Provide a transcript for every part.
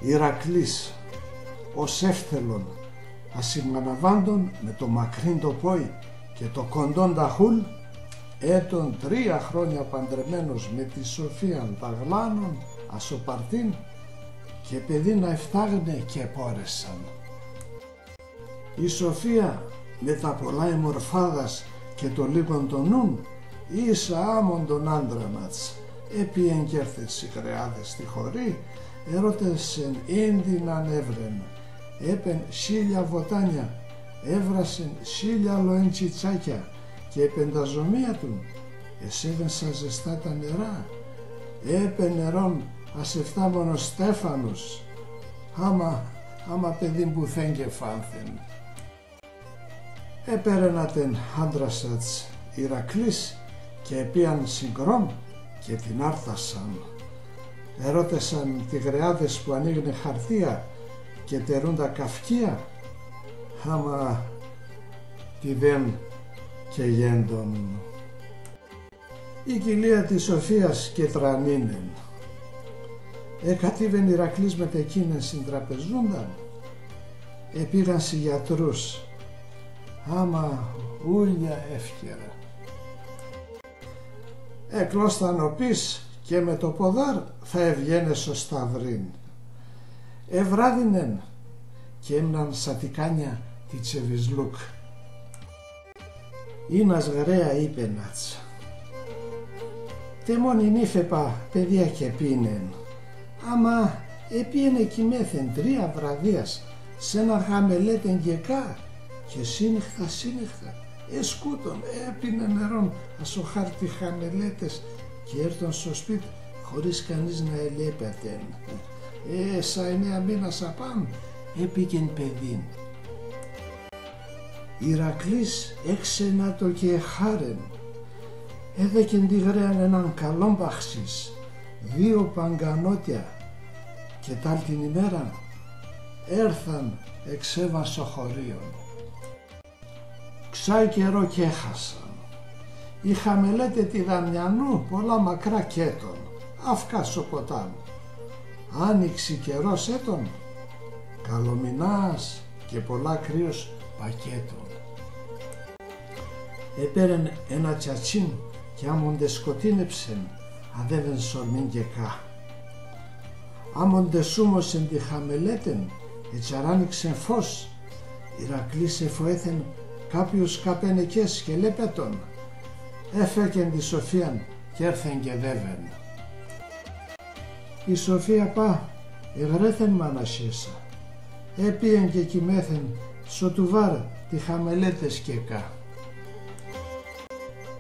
Ηρακλής, ως εύθελον, ασημαναβάντων με το μακρύν το πόη και το κοντόν ταχούλ, έτον 3 χρόνια παντρεμένος με τη Σοφίαν τα γλάνων ασοπαρτήν και παιδί να εφτάγνε και πόρεσαν. Η Σοφία με τα πολλά εμορφάδας και το λίγον τον νουν ίσα άμον τον άντρα μας επί εγκέρθες οι κρεάδες στη χωρή ερώτησεν έντυναν έβρεν έπεν 1000 βοτάνια έβρασεν 1000 λοεντσιτσάκια και επενταζομία του εσέβεν σαν ζεστά τα νερά έπεν νερόν ασεφτάμονο Στέφανος άμα παιδί που θέγγε φάνθεν. Επέρενατεν άντρασατς Ηρακλής και επίαν συγκρόμ και την άρθασαν. Ερώτησαν τι γρεάδες που ανοίγνε χαρτία και τερούν τα καυκία άμα τι δεν και γέντον. Η κοιλία της Σοφίας και τρανίνεν. Εκατήβεν Ηρακλής με τεκίνεν συντραπεζούνταν. Επήγαν σε γιατρούς άμα ούλια εύκαιρα. Εκλώσταν ο πις και με το ποδάρ θα ευγαίνε στο σταυρίν. Ευράδινεν και έμναν σατικάνια τη Τσεβισλούκ. Ήνας γραία είπενατς. Τεμόνι νύφεπα παιδιά και πίνεν. Άμα επίενε κοιμέθεν 3 βραδίας σε ένα γαμελέτεν γεκά και σύνυχτα εσκούτον έπινε νερόν ασοχάρτη χαμελέτες και έρθον στο σπίτι χωρίς κανείς να ελέπετεν. Σα 9 μήνας απάν έπηκεν παιδίν. Ηρακλής έξενα το και χάρεν. Έδεκεν τη γρέαν έναν καλόν παχσίς 2 παγκανότια και τάλ την ημέρα έρθαν εξέβαν στο χωρίον. Ξάι καιρό και έχασαν. Η χαμελέτε τη Δαμιανού πολλά μακρά κέτον, αυκάσο ποτάμι. Άνοιξη καιρός έτον, καλομηνάς και πολλά κρύος πακέτον. Επέρεν ένα τσατσίν και άμοντε σκοτίνεψεν, αδεύεν σορμήν και κα. Άμοντε σούμωσεν τη χαμελέτεν, ετσαράνοιξεν φως, Ηρακλής εφοέθεν κάποιους καπενεκές και λέπετον, έφεκεν τη Σοφίαν και έρθεν και δεύεν. Η Σοφία πά ευρέθεν μανασίσα, έπιεν και κοιμέθεν σωτουβάρ τη χαμελέτες και κα.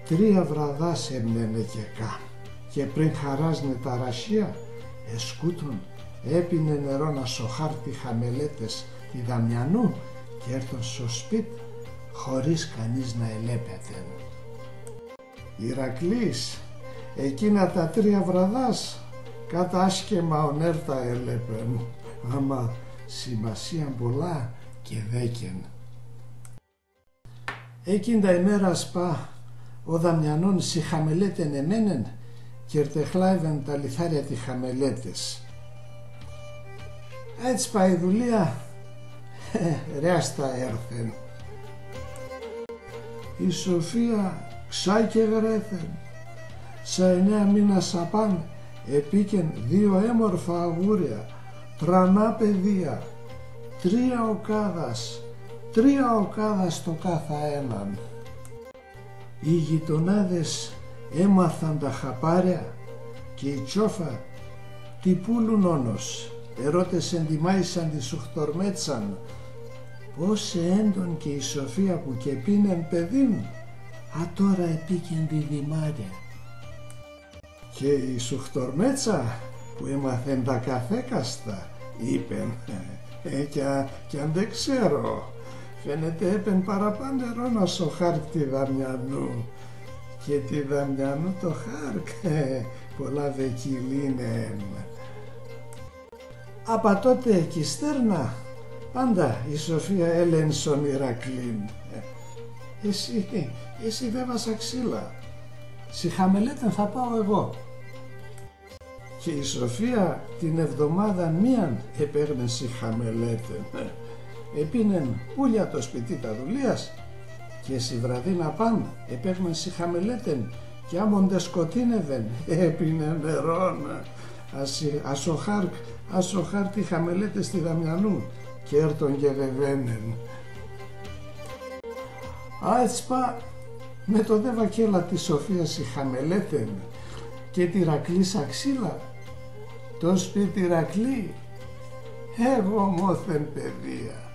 3 βραδάς έμνενε και κα και πριν χαράζνε τα ρασία εσκούτον έπινε νερό να σοχάρτη χαμελέτες τη Δαμιανού και έρθον στο σπίτι χωρίς κανείς να ελέπεται. Ηρακλής εκείνα τα 3 βραδάς κατά άσκεμα ονέρτα έλεπεν, άμα σημασία πολλά και δέκεν. Εκείν τα ημέρα σπά ο Δαμιανών σι χαμελέτεν εμένεν και ερτεχλάιβεν τα λιθάρια τη χαμελέτες. Έτσι πάει η δουλεία, ρέαστα έρθεν. Η Σοφία ξά και γρέθεν, σε 9 μήνας απάν επίκεν 2 έμορφα αγούρια, τρανά παιδεία, 3 οκάδας, 3 οκάδας το κάθε έναν. Οι γειτονάδες έμαθαν τα χαπάρια και η τσόφα τι πούλουν όνος, ερώτησεν τη μάισαν τη σουχτορμέτσαν, πώς έντον και η Σοφία που και πίνεν παιδίν, α τώρα επίκεν τη δημάρια. Και η σουχτορμέτσα που έμαθεν τα καθέκαστα, είπεν, κι αν δεν ξέρω, φαίνεται έπεν παραπάνω νερό να σοχάρκ τη Δαμιανού και τη Δαμιανού το χάρκ, πολλά δεκιλίνεν. Απα τότε κι στέρνα, πάντα η Σοφία έλεν στον Ηρακλήν. Εσύ δεν βάσα ξύλα, σι χαμελέτεν θα πάω εγώ. και η Σοφία την εβδομάδα μίαν επέρνεση χαμελέτεν. Επίνεν ούλια το σπιτί τα δουλείας και εσύ βραδύ να παν επέρνεση χαμελέτεν και άμοντε σκοτίνευεν έπινε νερόν. Ασοχάρ τη χαμελέτε στη Δαμιανού και έρτον γερεβαίνεν. Άετσπα με το δε βακέλα της Σοφίας η χαμελέτεν και τη Ρακλή σαξίλα, το σπίτι Ρακλή, εγώ μόθεν παιδεία.